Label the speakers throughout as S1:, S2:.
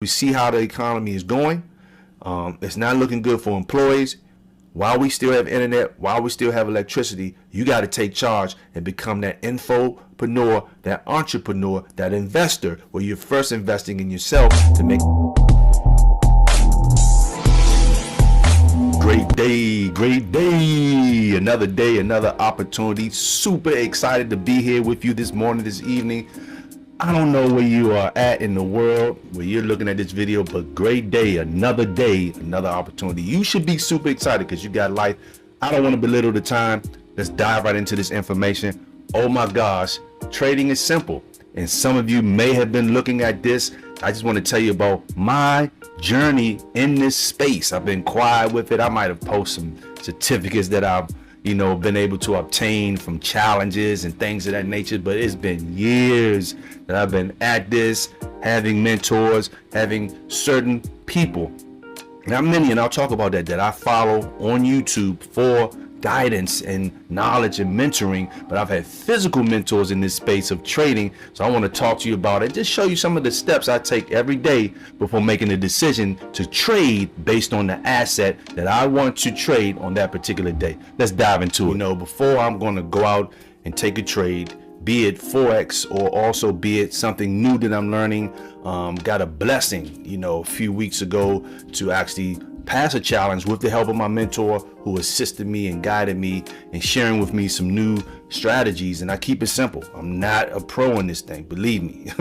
S1: We see how the economy is going. It's not looking good for employees. While we still have internet, while we still have electricity, you got to take charge and become that infopreneur, that entrepreneur, that investor, where you're first investing in yourself to make. Great day, another opportunity. Super excited to be here with you this morning, this evening. I don't know where you are at in the world, where you're looking at this video, but great day, another opportunity. You should be super excited because you got life. I don't want to belittle the time. Let's dive right into this information. Oh my gosh, trading is simple. And some of you may have been looking at this. I just want to tell you about my journey in this space. I've been quiet with it. I might have posted some certificates that I've been able to obtain from challenges and things of that nature, but it's been years that I've been at this, having mentors, having certain people, not many, and I'll talk about that I follow on YouTube for guidance and knowledge and mentoring, but I've had physical mentors in this space of trading. So I want to talk to you about it, just show you some of the steps I take every day before making a decision to trade based on the asset that I want to trade on that particular day. Let's dive into it. Before I'm going to go out and take a trade, be it Forex or also be it something new that I'm learning, got a blessing, a few weeks ago to actually pass a challenge with the help of my mentor who assisted me and guided me and sharing with me some new strategies. And I keep it simple. I'm not a pro in this thing, believe me,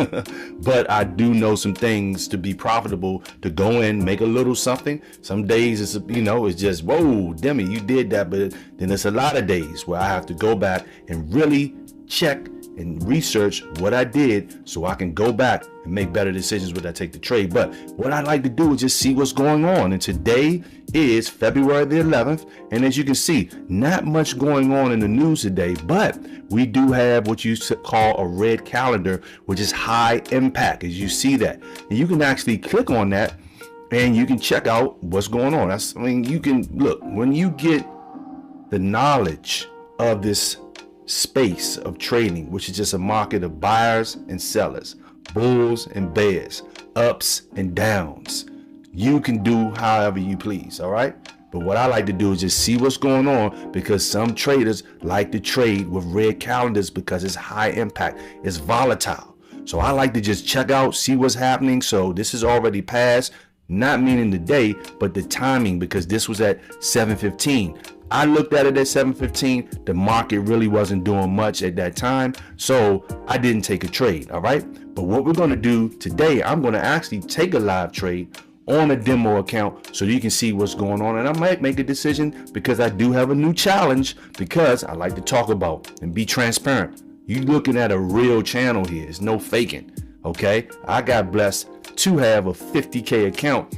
S1: but I do know some things to be profitable, to go in, make a little something. Some days it's, it's just, whoa, Demi, you did that. But then there's a lot of days where I have to go back and really check and research what I did so I can go back and make better decisions when I take the trade. But what I like to do is just see what's going on. And today is February the 11th. And as you can see, not much going on in the news today, but we do have what you call a red calendar, which is high impact, as you see that. And you can actually click on that and you can check out what's going on. You can look, when you get the knowledge of this space of trading, which is just a market of buyers and sellers, bulls and bears, ups and downs, you can do however you please. All right, but what I like to do is just see what's going on, because some traders like to trade with red calendars because it's high impact, it's volatile. So I like to just check out, see what's happening. So this is already past, not meaning the day, but the timing, because this was at 7:15. I looked at it at 7:15. The market really wasn't doing much at that time, so I didn't take a trade. All right, but what we're going to do today, I'm going to actually take a live trade on a demo account so you can see what's going on. And I might make a decision, because I do have a new challenge, because I like to talk about and be transparent. You're looking at a real channel here. It's no faking. Okay, I got blessed to have a 50K account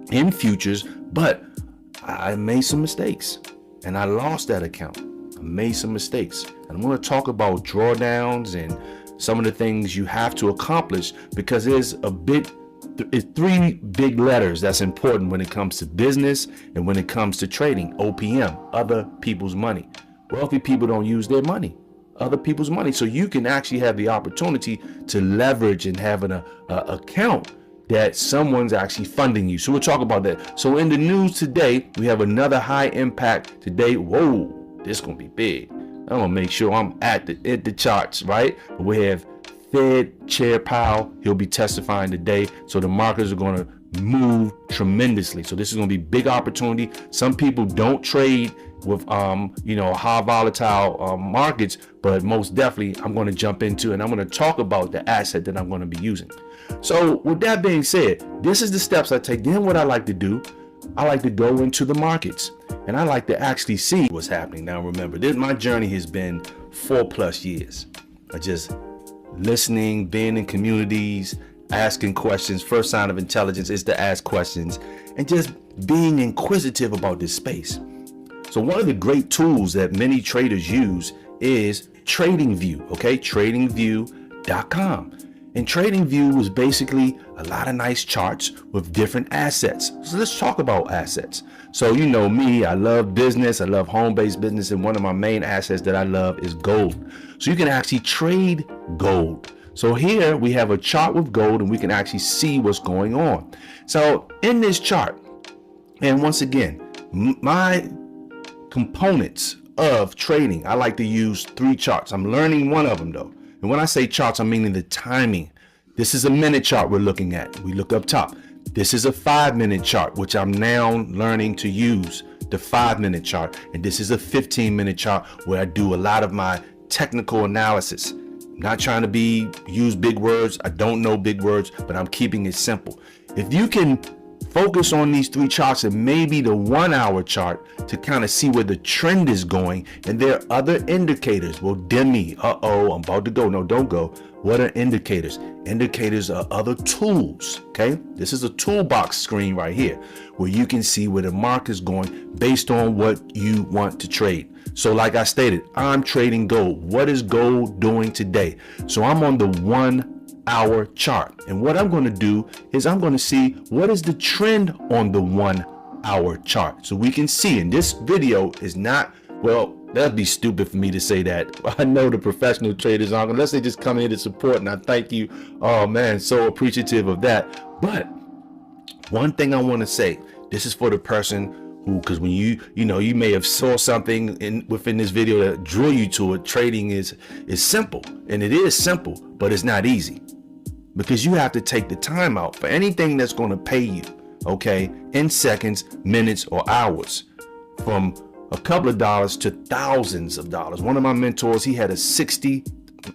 S1: in futures, but I made some mistakes and I lost that account. I made some mistakes, and I'm going to talk about drawdowns and some of the things you have to accomplish, because there's it's three big letters that's important when it comes to business and when it comes to trading. OPM, other people's money. Wealthy people don't use their money, other people's money. So you can actually have the opportunity to leverage and have an account that someone's actually funding you. So we'll talk about that. So in the news today, we have another high impact today. Whoa, this is gonna be big. I'm gonna make sure I'm at the charts, right? We have Fed Chair Powell. He'll be testifying today. So the markets are gonna move tremendously. So this is gonna be big opportunity. Some people don't trade with high volatile markets, but most definitely I'm going to jump into, and I'm going to talk about the asset that I'm going to be using. So with that being said, this is the steps I take. Then what I like to do, I like to go into the markets and I like to actually see what's happening. Now remember, my journey has been 4+ years of just listening, being in communities, asking questions. First sign of intelligence is to ask questions and just being inquisitive about this space. So one of the great tools that many traders use is TradingView, okay? TradingView.com. And TradingView is basically a lot of nice charts with different assets. So let's talk about assets. So you know me, I love business, I love home-based business, and one of my main assets that I love is gold. So you can actually trade gold. So here we have a chart with gold and we can actually see what's going on. So in this chart, and once again, my components of trading, I like to use 3 charts. I'm learning one of them though. And when I say charts, I'm meaning the timing. This is a minute chart we're looking at. We look up top. This is a 5-minute chart, which I'm now learning to use, the 5-minute chart. And this is a 15-minute chart where I do a lot of my technical analysis. I'm not trying to use big words. I don't know big words, but I'm keeping it simple. If you can focus on these 3 charts and maybe the 1-hour chart to kind of see where the trend is going, and there are other indicators. Well, Demi, I'm about to go. No, don't go. What are indicators? Indicators are other tools, okay? This is a toolbox screen right here where you can see where the market is going based on what you want to trade. So like I stated, I'm trading gold. What is gold doing today? So I'm on the 1-hour chart. And what I'm going to do is I'm going to see what is the trend on the 1-hour chart. So we can see, and this video is not, well, that'd be stupid for me to say that. I know the professional traders aren't, unless they just come here to support, and I thank you. Oh man, so appreciative of that. But one thing I want to say, this is for the person who, because when you may have saw something within this video that drew you to it. Trading is simple, and it is simple, but it's not easy, because you have to take the time out for anything that's going to pay you, okay, in seconds, minutes, or hours, from a couple of dollars to thousands of dollars. One of my mentors, he had a 60,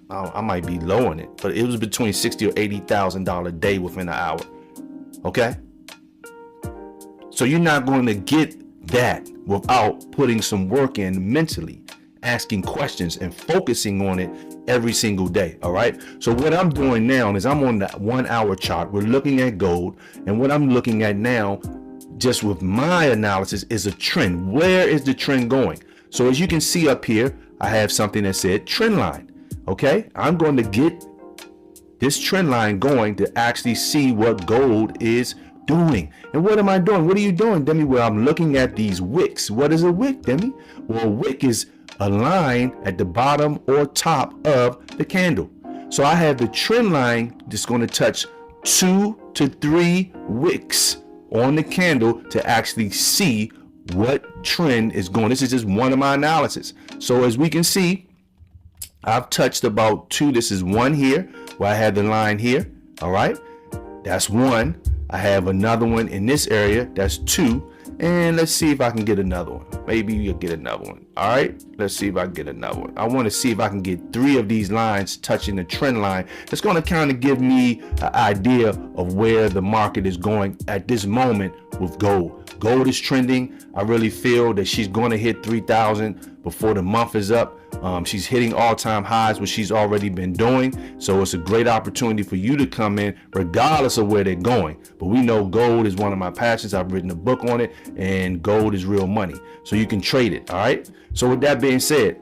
S1: I might be low on it, but it was between $60,000 or $80,000 day within an hour. Okay. So you're not going to get that without putting some work in mentally, asking questions and focusing on it every single day. All right. So what I'm doing now is I'm on that 1-hour chart. We're looking at gold, and what I'm looking at now, just with my analysis, is a trend. Where is the trend going? So as you can see up here, I have something that said trend line. Okay, I'm going to get this trend line going to actually see what gold is doing. And what am I doing? What are you doing, Demi? Well, I'm looking at these wicks. What is a wick, Demi? Well, a wick is a line at the bottom or top of the candle. So I have the trend line that's going to touch 2 to 3 wicks on the candle to actually see what trend is going. This is just one of my analysis. So as we can see, I've touched about 2. This is 1 here where I had the line here. All right, that's 1. I have another one in this area. That's 2. And let's see if I can get another one. Maybe you'll get another one. All right, let's see if I can get another one. I want to see if I can get 3 of these lines touching the trend line. It's going to kind of give me an idea of where the market is going at this moment with gold. Gold is trending. I really feel that she's going to hit 3,000 before the month is up. She's hitting all-time highs, which she's already been doing. So it's a great opportunity for you to come in regardless of where they're going. But we know gold is one of my passions. I've written a book on it, and gold is real money. So you can trade it. All right. So with that being said,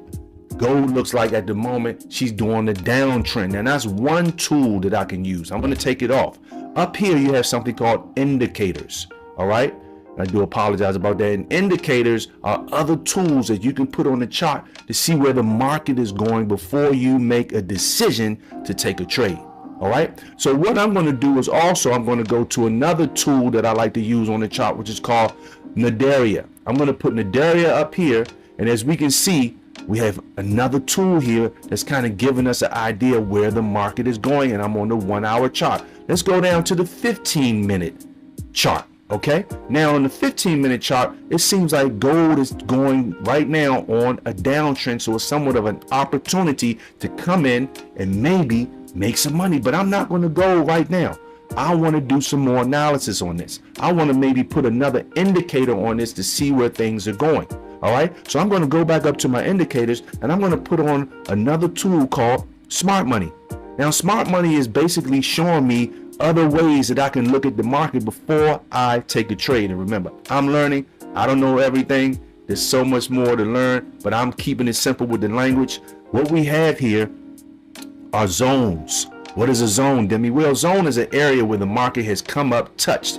S1: gold looks like at the moment she's doing the downtrend. And that's one tool that I can use. I'm going to take it off. Up here, you have something called indicators. All right. I do apologize about that. And indicators are other tools that you can put on the chart to see where the market is going before you make a decision to take a trade. All right. So what I'm going to do is also I'm going to go to another tool that I like to use on the chart, which is called Nadaria. I'm going to put Nadaria up here. And as we can see, we have another tool here that's kind of giving us an idea where the market is going. And I'm on the 1-hour chart. Let's go down to the 15-minute chart. Okay, now on the 15-minute chart, it seems like gold is going right now on a downtrend. So it's somewhat of an opportunity to come in and maybe make some money. But I'm not going to go right now. I want to do some more analysis on this. I want to maybe put another indicator on this to see where things are going. All right, so I'm going to go back up to my indicators, and I'm going to put on another tool called Smart Money. Now, Smart Money is basically showing me other ways that I can look at the market before I take a trade. And remember, I'm learning. I don't know everything. There's so much more to learn, but I'm keeping it simple with the language. What we have here are zones. What is a zone, Demi? Well, zone is an area where the market has come up, touched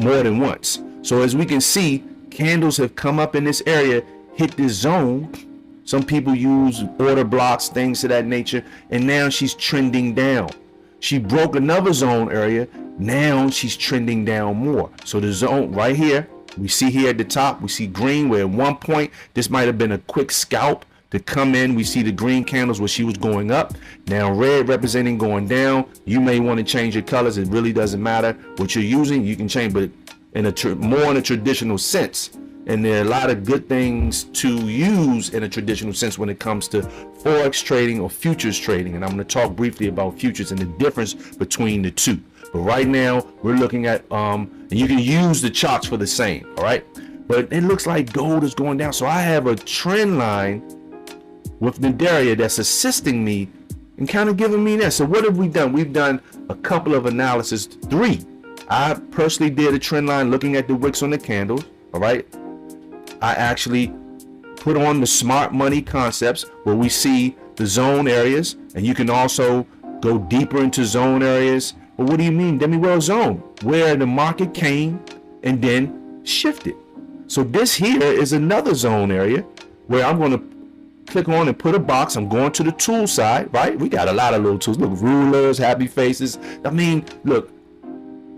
S1: more than once. So as we can see, candles have come up in this area, hit this zone, Some people use order blocks, things of that nature, and now she's trending down. She broke another zone area. Now she's trending down more. So the zone right here, we see here at the top, we see green, where at one point this might have been a quick scalp to come in. We see the green candles where she was going up. Now red representing going down. You may want to change your colors. It really doesn't matter what you're using. You can change, but in a more in a traditional sense. And there are a lot of good things to use in a traditional sense when it comes to Forex trading or futures trading. And I'm going to talk briefly about futures and the difference between the two. But right now we're looking at, and you can use the charts for the same. All right. But it looks like gold is going down. So I have a trend line with Nadaria that's assisting me and kind of giving me that. So what have we done? We've done a couple of analysis, 3. I personally did a trend line looking at the wicks on the candles. All right. I actually put on the smart money concepts where we see the zone areas, and you can also go deeper into zone areas. But what do you mean, Demi? Well, zone, where the market came and then shifted. So this here is another zone area where I'm going to click on and put a box. I'm going to the tool side, right? We got a lot of little tools. Look, rulers, happy faces. I mean, look,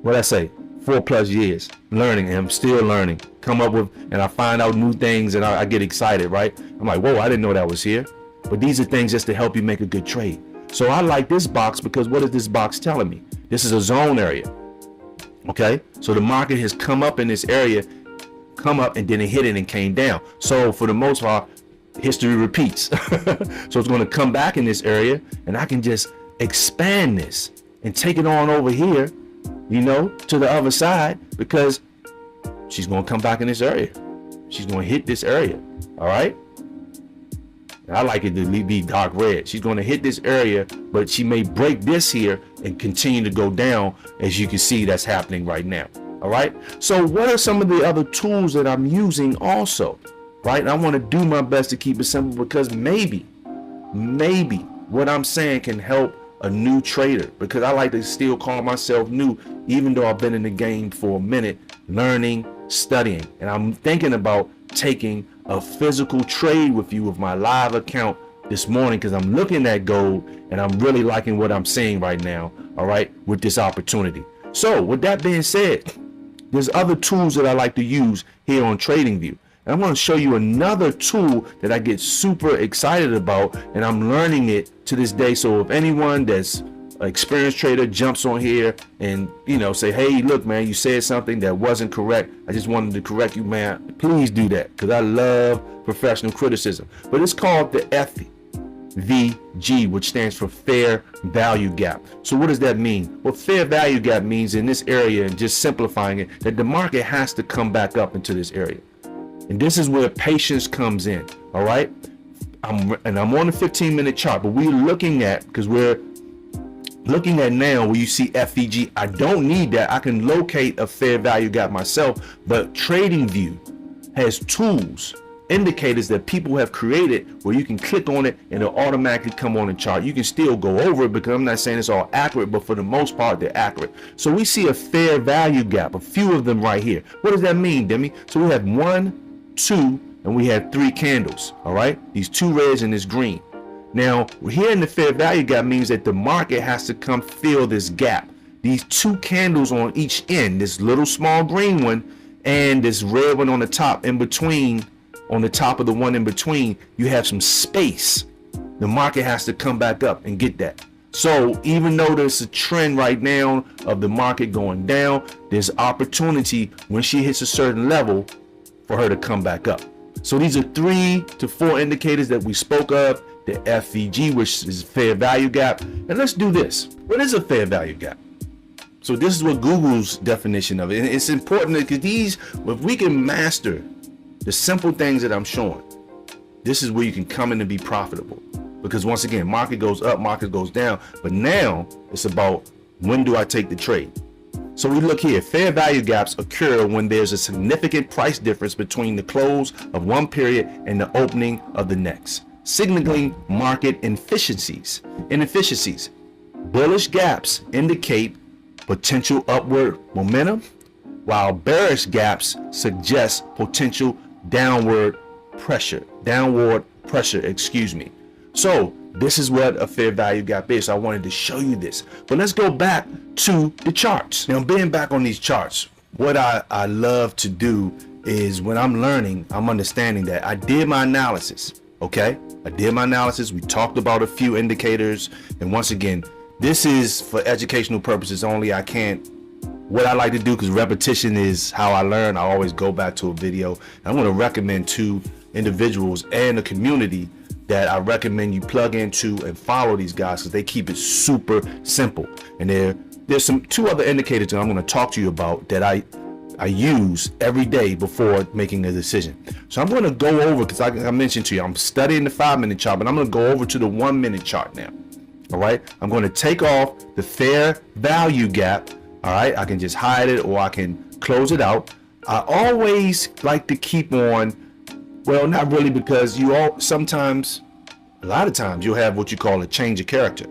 S1: what I say, 4+ years learning, and I'm still learning. Come up with, and I find out new things, and I get excited, right? I'm like, whoa, I didn't know that was here. But these are things just to help you make a good trade. So I like this box because what is this box telling me? This is a zone area. Okay, so the market has come up in this area, come up, and then it hit it and came down. So for the most part, history repeats. So it's going to come back in this area, and I can just expand this and take it on over here, you know, to the other side, because she's going to come back in this area. She's going to hit this area. All right. I like it to be dark red. She's going to hit this area, but she may break this here and continue to go down, as you can see that's happening right now. All right. So what are some of the other tools that I'm using also? Right. And I want to do my best to keep it simple, because maybe what I'm saying can help a new trader, because I like to still call myself new, even though I've been in the game for a minute, learning, studying. And I'm thinking about taking a physical trade with you with my live account this morning, because I'm looking at gold and I'm really liking what I'm seeing right now. All right, with this opportunity. So with that being said, there's other tools that I like to use here on TradingView. And I'm going to show you another tool that I get super excited about, and I'm learning it to this day. So if anyone that's an experienced trader jumps on here and, you know, say, hey, look, man, you said something that wasn't correct, I just wanted to correct you, man, please do that, because I love professional criticism. But it's called the FVG, which stands for fair value gap. So what does that mean? Well, fair value gap means in this area, and just simplifying it, that the market has to come back up into this area. And this is where patience comes in. All right. I'm on a 15-minute chart, but we're looking at, because we're looking at now where you see FVG. I don't need that. I can locate a fair value gap myself, but TradingView has tools, indicators that people have created where you can click on it and it'll automatically come on the chart. You can still go over it, because I'm not saying it's all accurate, but for the most part, they're accurate. So we see a fair value gap, a few of them right here. What does that mean, Demi? So we have 1, 2, and we have 3 candles. All right, these 2 reds and this green. Now here in the fair value gap means that the market has to come fill this gap. These 2 candles on each end, this little small green one and this red one on the top, in between, on the top of the one in between, you have some space. The market has to come back up and get that. So even though there's a trend right now of the market going down, there's opportunity when she hits a certain level for her to come back up. So these are 3 to 4 indicators that we spoke of. The FVG, which is fair value gap. And let's do this. What is a fair value gap? So this is what Google's definition of it. And it's important because these, if we can master the simple things that I'm showing, this is where you can come in and be profitable. Because once again, market goes up, market goes down. But now it's about, when do I take the trade? So we look here, fair value gaps occur when there's a significant price difference between the close of one period and the opening of the next, signaling market inefficiencies. Bullish gaps indicate potential upward momentum, while bearish gaps suggest potential downward pressure. pressure, excuse me. So this is what a fair value gap is. So I wanted to show you this, but let's go back to the charts. Now, being back on these charts, what I love to do is when I'm learning, I'm understanding that I did my analysis. Okay, I did my analysis. We talked about a few indicators, and once again, this is for educational purposes only. What I like to do, because repetition is how I learn, I always go back to a video. And I'm going to recommend to individuals and the community that I recommend you plug into and follow these guys, because they keep it super simple. And there's two other indicators that I'm going to talk to you about that I use every day before making a decision. So I'm going to go over, because I mentioned to you, I'm studying the 5-minute chart, but I'm going to go over to the 1-minute chart now. All right, I'm going to take off the fair value gap. All right, I can just hide it or I can close it out. I always like to keep on, well, not really, because sometimes, a lot of times, you'll have what you call a change of character,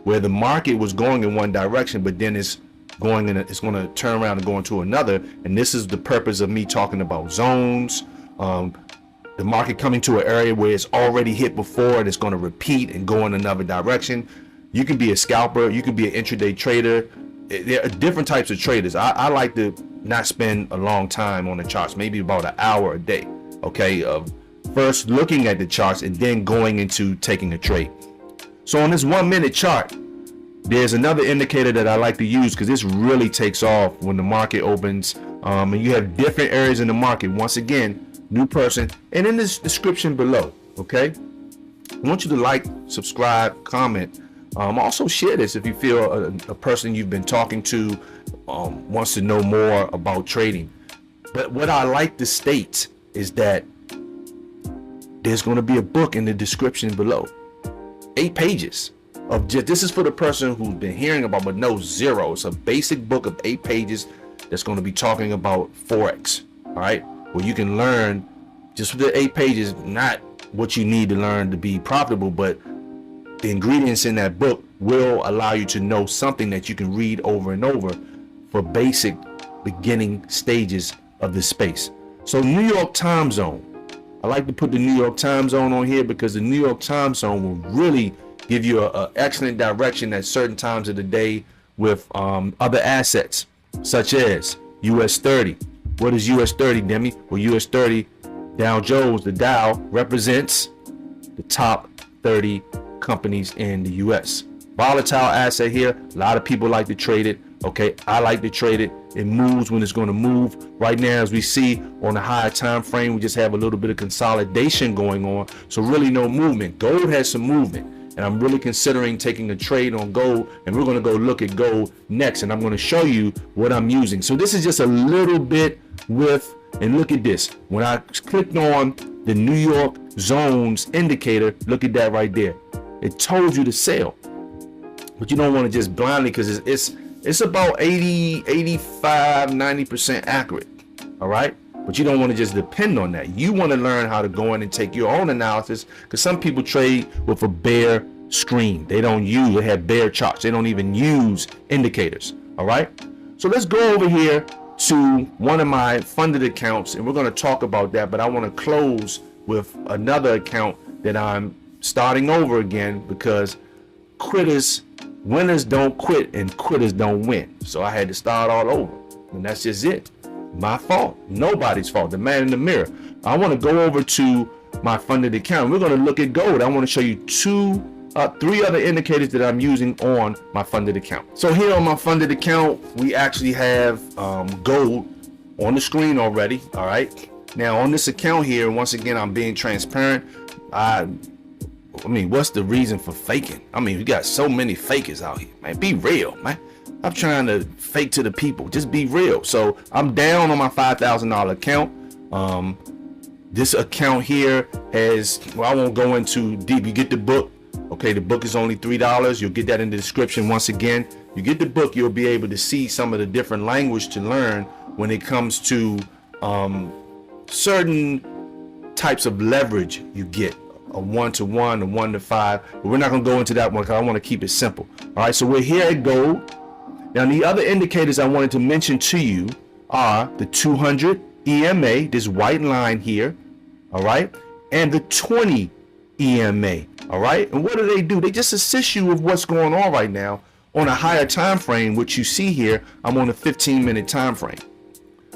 S1: where the market was going in one direction, but then it's going to turn around and go into another. And this is the purpose of me talking about zones, the market coming to an area where it's already hit before and it's going to repeat and go in another direction. You can be a scalper, you can be an intraday trader. There are different types of traders. I like to not spend a long time on the charts, maybe about an hour a day, okay, of first looking at the charts and then going into taking a trade. So on this 1-minute chart, there's another indicator that I like to use, because this really takes off when the market opens, and you have different areas in the market. Once again, new person, and in this description below, okay, I want you to like, subscribe, comment. Also share this if you feel a person you've been talking to wants to know more about trading. But what I like to state is that there's going to be a book in the description below, 8 pages of just, this is for the person who's been hearing about but knows zero. It's a basic book of 8 pages that's going to be talking about Forex. All right, where you can learn just for the 8 pages, not what you need to learn to be profitable, but the ingredients in that book will allow you to know something that you can read over and over for basic beginning stages of this space. So New York time zone, I like to put the New York time zone on here, because the New York time zone will really give you an excellent direction at certain times of the day with other assets, such as US 30. What is US 30, Demi? Well, US 30, Dow Jones, the Dow represents the top 30 companies in the US. Volatile asset here. A lot of people like to trade it. Okay, I like to trade it. It moves when it's going to move. Right now, as we see on the higher time frame, we just have a little bit of consolidation going on. So really no movement. Gold has some movement, and I'm really considering taking a trade on gold, and we're going to go look at gold next, and I'm going to show you what I'm using. So this is just a little bit and look at this. When I clicked on the New York zones indicator, look at that right there. It told you to sell, but you don't want to just blindly, because it's about 80, 85, 90% accurate. All right, but you don't want to just depend on that. You want to learn how to go in and take your own analysis, because some people trade with a bare screen. They have bare charts. They don't even use indicators. All right, so let's go over here to one of my funded accounts, and we're going to talk about that. But I want to close with another account that I'm starting over again, because winners don't quit and quitters don't win. So I had to start all over, and that's just it. My fault, nobody's fault. The man in the mirror. I want to go over to my funded account. We're going to look at gold. I want to show you 3 other indicators that I'm using on my funded account. So here on my funded account, we actually have gold on the screen already. All right, now on this account here, once again, I'm being transparent. I mean, what's the reason for faking? I mean, we got so many fakers out here, man. Be real, man. I'm trying to fake to the people. Just be real. So I'm down on my $5,000 account. This account here has, well, I won't go into deep. You get the book. Okay, the book is only $3. You'll get that in the description. Once again, you get the book, you'll be able to see some of the different language to learn when it comes to certain types of leverage you get. A 1-to-1, a 1-to-5. But we're not going to go into that one, because I want to keep it simple. All right, so we're here at gold. Now, the other indicators I wanted to mention to you are the 200 EMA, this white line here, all right, and the 20 EMA. All right. And what do? They just assist you with what's going on right now on a higher time frame, which you see here. I'm on a 15-minute time frame.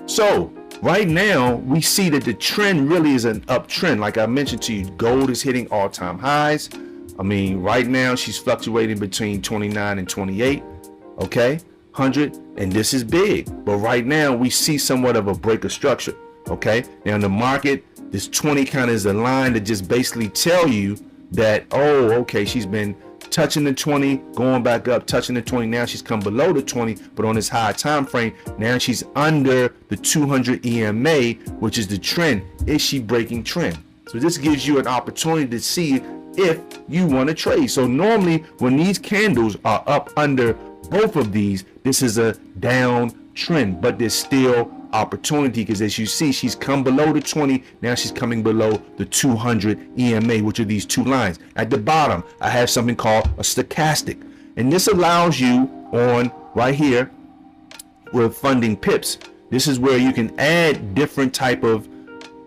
S1: So right now we see that the trend really is an uptrend. Like I mentioned to you, gold is hitting all-time highs. I mean, right now she's fluctuating between 29 and 28. Okay, 100, and this is big. But right now we see somewhat of a break of structure. Okay, now in the market, this 20 kind of is a line that just basically tell you that, oh, okay, she's been touching the 20, going back up, touching the 20. Now she's come below the 20, but on this high time frame, now she's under the 200 EMA, which is the trend. Is she breaking trend? So this gives you an opportunity to see if you want to trade. So normally when these candles are up under both of these, this is a down trend, but there's still opportunity, because as you see, she's come below the 20. Now she's coming below the 200 EMA, which are these two lines. At the bottom, I have something called a stochastic, and this allows you on right here with funding pips. This is where you can add different type of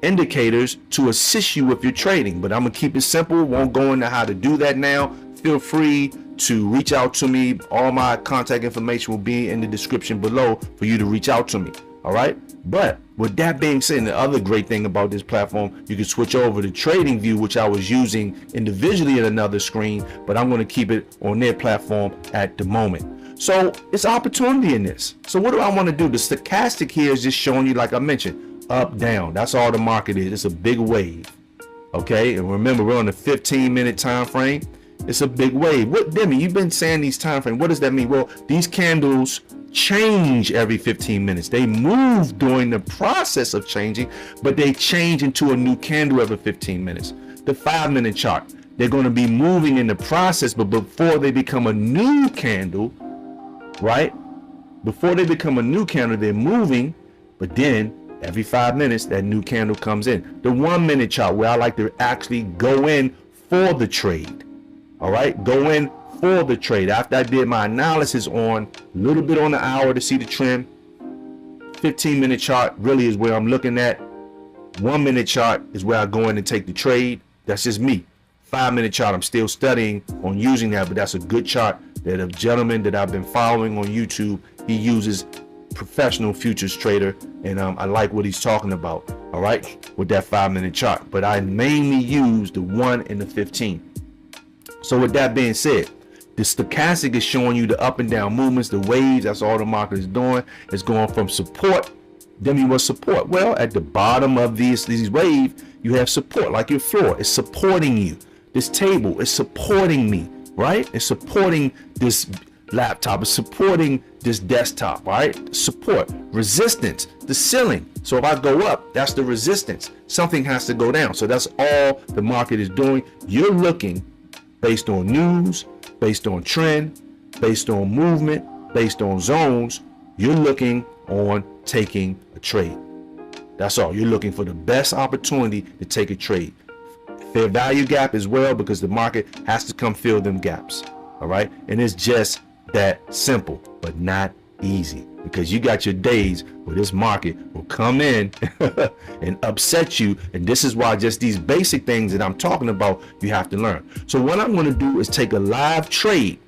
S1: indicators to assist you with your trading, but I'm gonna keep it simple. Won't go into how to do that now. Feel free to reach out to me. All my contact information will be in the description below for you to reach out to me. All right. But with that being said, the other great thing about this platform, you can switch over to Trading View, which I was using individually at another screen, but I'm going to keep it on their platform at the moment. So it's opportunity in this. So what do I want to do? The stochastic here is just showing you, like I mentioned, up, down. That's all the market is. It's a big wave. Okay. And remember, we're on the 15-minute time frame. It's a big wave. What, Demi, you've been saying these time frames. What does that mean? Well, these candles change every 15 minutes. They move during the process of changing, but they change into a new candle every 15 minutes. The 5-minute chart, they're going to be moving in the process, but before they become a new candle, right? Before they become a new candle, they're moving, but then every 5 minutes, that new candle comes in. The 1-minute chart, where I like to actually go in for the trade. All right, go in for the trade. After I did my analysis on a little bit on the hour to see the trend, 15-minute chart really is where I'm looking at. 1-minute chart is where I go in and take the trade. That's just me. 5-minute chart, I'm still studying on using that, but that's a good chart that a gentleman that I've been following on YouTube, he uses, professional futures trader, and I like what he's talking about. All right, with that 5-minute chart, but I mainly use the 1 and the 15. So with that being said, the stochastic is showing you the up and down movements, the waves. That's all the market is doing. It's going from support. Demi, what's support? Well, at the bottom of these waves, you have support, like your floor. It's supporting you. This table is supporting me, right? It's supporting this laptop. It's supporting this desktop, right? Support. Resistance, the ceiling. So if I go up, that's the resistance. Something has to go down. So that's all the market is doing. You're looking based on news, based on trend, based on movement, based on zones. You're looking on taking a trade. That's all. You're looking for the best opportunity to take a trade. Fair value gap as well, because the market has to come fill them gaps. All right. And it's just that simple, but not easy, because you got your days where this market will come in and upset you. And this is why just these basic things that I'm talking about, you have to learn. So what I'm going to do is take a live trade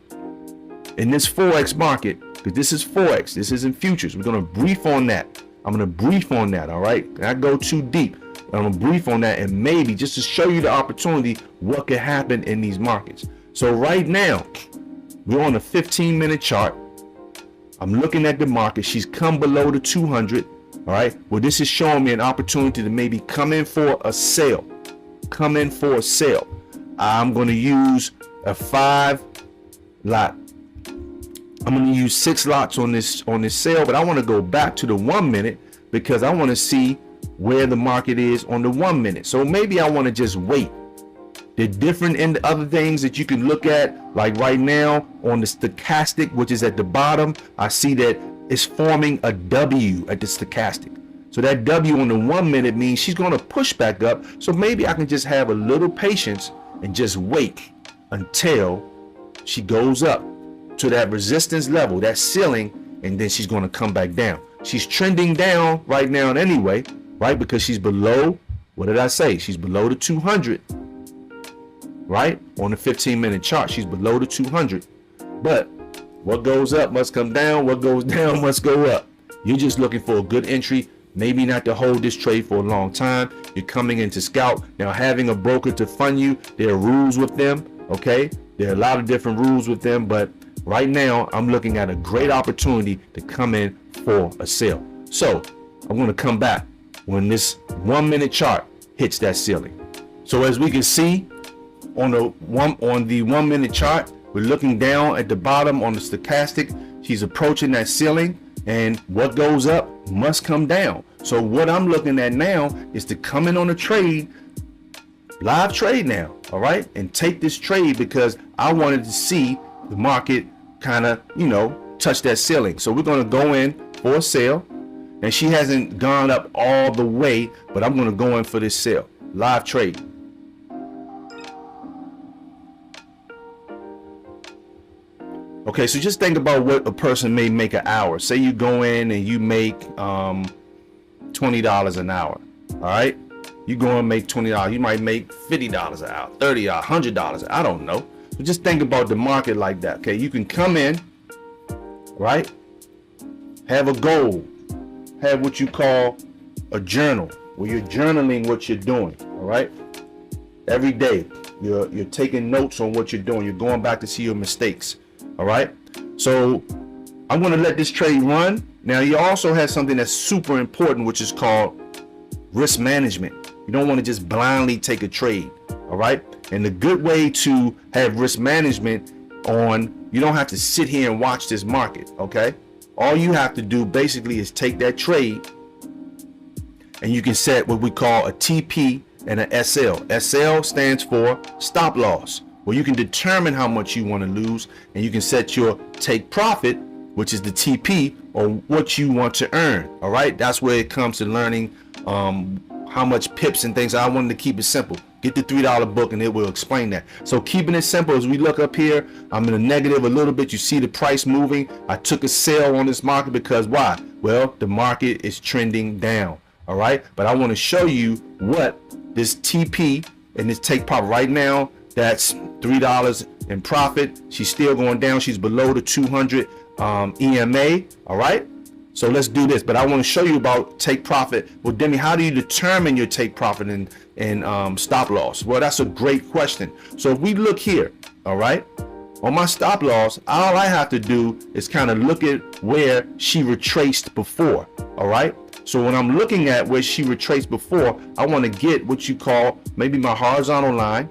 S1: in this Forex market, because this is Forex. This isn't futures. We're going to brief on that. I'm going to brief on that. All right. I go too deep. I'm going to brief on that, and maybe just to show you the opportunity, what could happen in these markets. So right now, we're on a 15-minute chart. I'm looking at the market. She's come below the 200. All right. Well, this is showing me an opportunity to maybe come in for a sale. Come in for a sale. I'm going to use a 5 lot. I'm going to use 6 lots on this sale, but I want to go back to the 1 minute, because I want to see where the market is on the 1 minute. So maybe I want to just wait. The different and other things that you can look at, like right now on the stochastic, which is at the bottom, I see that it's forming a W at the stochastic. So that W on the 1 minute means she's going to push back up. So maybe I can just have a little patience and just wait until she goes up to that resistance level, that ceiling, and then she's going to come back down. She's trending down right now anyway, right? Because she's below, what did I say? She's below the 200. right? On the 15-minute chart, she's below the 200. But what goes up must come down. What goes down must go up. You're just looking for a good entry, maybe not to hold this trade for a long time. You're coming in to scout. Now, having a broker to fund you, there are rules with them, okay? There are a lot of different rules with them, but right now, I'm looking at a great opportunity to come in for a sale. So I'm going to come back when this 1 minute chart hits that ceiling. So as we can see on the 1 minute chart, we're looking down at the bottom on the stochastic. She's approaching that ceiling, and what goes up must come down. So what I'm looking at now is to come in on a trade, live trade now, all right, and take this trade because I wanted to see the market kind of, touch that ceiling. So we're going to go in for a sale, and she hasn't gone up all the way, but I'm going to go in for this sale, live trade. Okay, so just think about what a person may make an hour. Say you go in and you make $20 an hour. All right, you go and make $20. You might make $50 an hour, $30, $100. I don't know. But just think about the market like that. Okay, you can come in, right? Have a goal. Have what you call a journal, where you're journaling what you're doing. All right, every day you're taking notes on what you're doing. You're going back to see your mistakes. All right, so I'm going to let this trade run. Now, you also have something that's super important, which is called risk management. You don't want to just blindly take a trade. All right, and the good way to have risk management you don't have to sit here and watch this market. Okay, all you have to do basically is take that trade, and you can set what we call a TP and an SL. SL stands for stop loss, where you can determine how much you want to lose, and you can set your take profit, which is the TP, or what you want to earn. All right, that's where it comes to learning how much pips and things. I wanted to keep it simple. Get the $3 book and it will explain that. So keeping it simple, as we look up here, I'm in a negative a little bit. You see the price moving. I took a sale on this market because why? Well, the market is trending down. All right, but I want to show you what this TP and this take profit right now. That's $3 in profit. She's still going down. She's below the 200 EMA. All right, so let's do this. But I want to show you about take profit. Well, Demi, how do you determine your take profit and stop loss? Well, that's a great question. So if we look here, all right, on my stop loss, all I have to do is kind of look at where she retraced before. All right, so when I'm looking at where she retraced before, I want to get what you call maybe my horizontal line.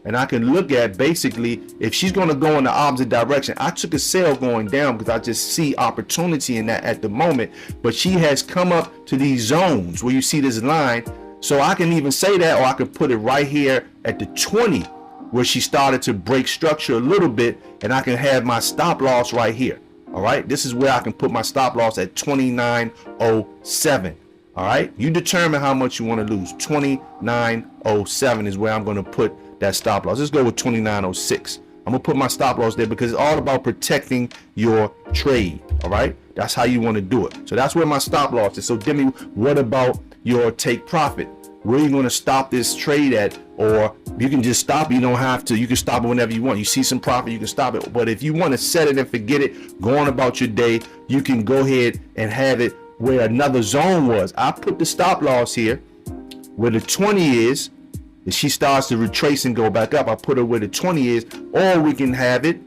S1: And I can look at basically if she's going to go in the opposite direction. I took a sale going down because I just see opportunity in that at the moment. But she has come up to these zones where you see this line. So I can even say that, or I could put it right here at the 20 where she started to break structure a little bit. And I can have my stop loss right here. All right, this is where I can put my stop loss at 29.07. All right, you determine how much you want to lose. 29.07 is where I'm going to put that stop loss. Let's go with 29.06. I'm gonna put my stop loss there because it's all about protecting your trade. All right, that's how you want to do it. So that's where my stop loss is. So Demi, what about your take profit? Where are you going to stop this trade at? Or you can just stop. You don't have to. You can stop it whenever you want. You see some profit, you can stop it. But if you want to set it and forget it, go on about your day, you can go ahead and have it where another zone was. I put the stop loss here where the 20 is. If she starts to retrace and go back up, I put her where the 20 is, or we can have it,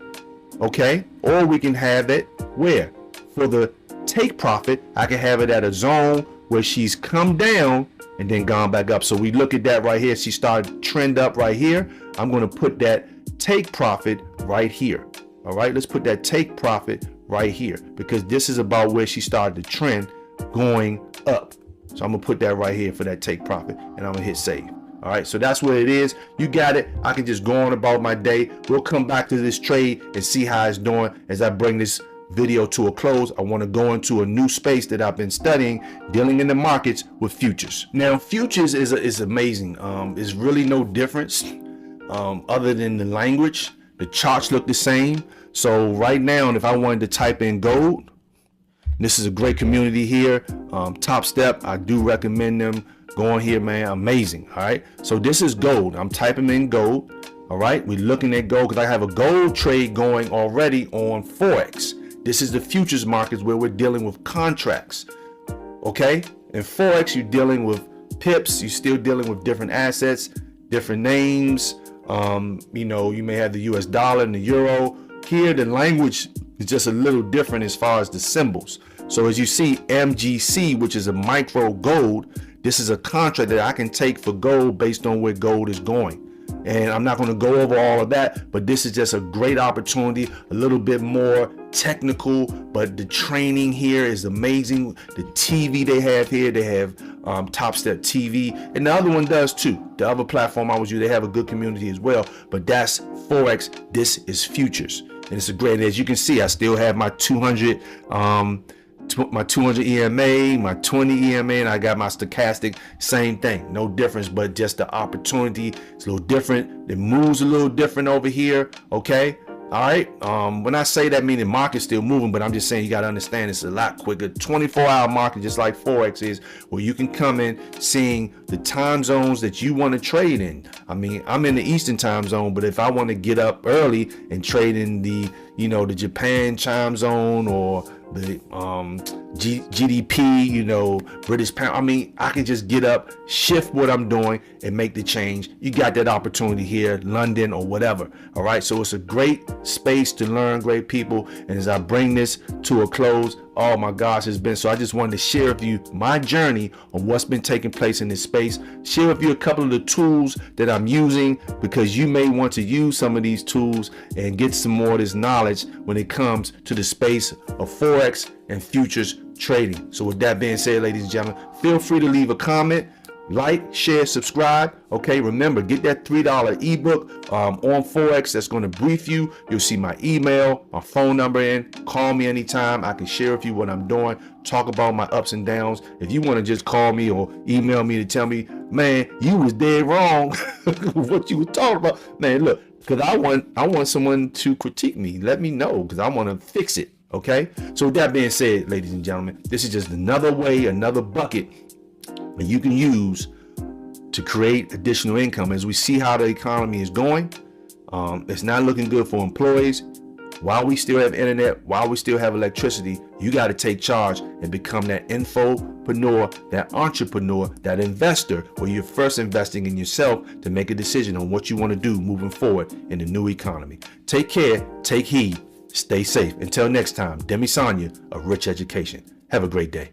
S1: okay? Or we can have it where? For the take profit, I can have it at a zone where she's come down and then gone back up. So we look at that right here. She started trend up right here. I'm going to put that take profit right here. All right, let's put that take profit right here because this is about where she started to trend going up. So I'm going to put that right here for that take profit, and I'm going to hit save. All right, so that's what it is. You got it. I can just go on about my day. We'll come back to this trade and see how it's doing as I bring this video to a close. I want to go into a new space that I've been studying, dealing in the markets with futures. Now, futures is amazing. It's really no difference other than the language. The charts look the same. So right now, if I wanted to type in gold, this is a great community here. Topstep, I do recommend them. Go on here, man, amazing. All right, so this is gold. I'm typing in gold. All right, we're looking at gold because I have a gold trade going already on Forex. This is the futures markets where we're dealing with contracts. Okay, in Forex, you're dealing with pips, you're still dealing with different assets, different names. You know, you may have the US dollar and the euro. Here, the language is just a little different as far as the symbols. So as you see, MGC, which is a micro gold, this is a contract that I can take for gold based on where gold is going. And I'm not going to go over all of that, but this is just a great opportunity, a little bit more technical, but the training here is amazing. The TV they have here, they have Topstep TV, and the other one does too. The other platform I was using, they have a good community as well, but that's Forex. This is futures, and it's a great, and as you can see, I still have my 200 EMA, my 20 EMA, and I got my stochastic, same thing, no difference, but just the opportunity is a little different. It moves a little different over here. Okay, all right. When I say that, meaning market's still moving, but I'm just saying you got to understand it's a lot quicker. 24-hour market, just like Forex is, where you can come in seeing the time zones that you want to trade in. I mean, I'm in the Eastern time zone, but if I want to get up early and trade in the, you know, the Japan time zone or the GDP, you know, British pound, I mean, I can just get up, shift what I'm doing, and make the change. You got that opportunity here, London or whatever. All right, so it's a great space to learn, great people. And as I bring this to a close, oh my gosh, it's been so. I just wanted to share with you my journey on what's been taking place in this space. Share with you a couple of the tools that I'm using, because you may want to use some of these tools and get some more of this knowledge when it comes to the space of Forex and futures trading. So with that being said, ladies and gentlemen, feel free to leave a comment, like, share, subscribe. Okay, remember, get that $3 ebook on Forex that's going to brief you. You'll see my email, my phone number in. Call me anytime. I can share with you what I'm doing, talk about my ups and downs. If you want to just call me or email me to tell me, man, you was dead wrong what you were talking about, man, look, because I want someone to critique me. Let me know, because I want to fix it. Okay, so with that being said, ladies and gentlemen, this is just another way, another bucket that you can use to create additional income. As we see how the economy is going, it's not looking good for employees. While we still have internet, while we still have electricity, you got to take charge and become that infopreneur, that entrepreneur, that investor, where you're first investing in yourself to make a decision on what you want to do moving forward in the new economy. Take care, take heed, stay safe. Until next time, Demi Sanya of Rich Education. Have a great day.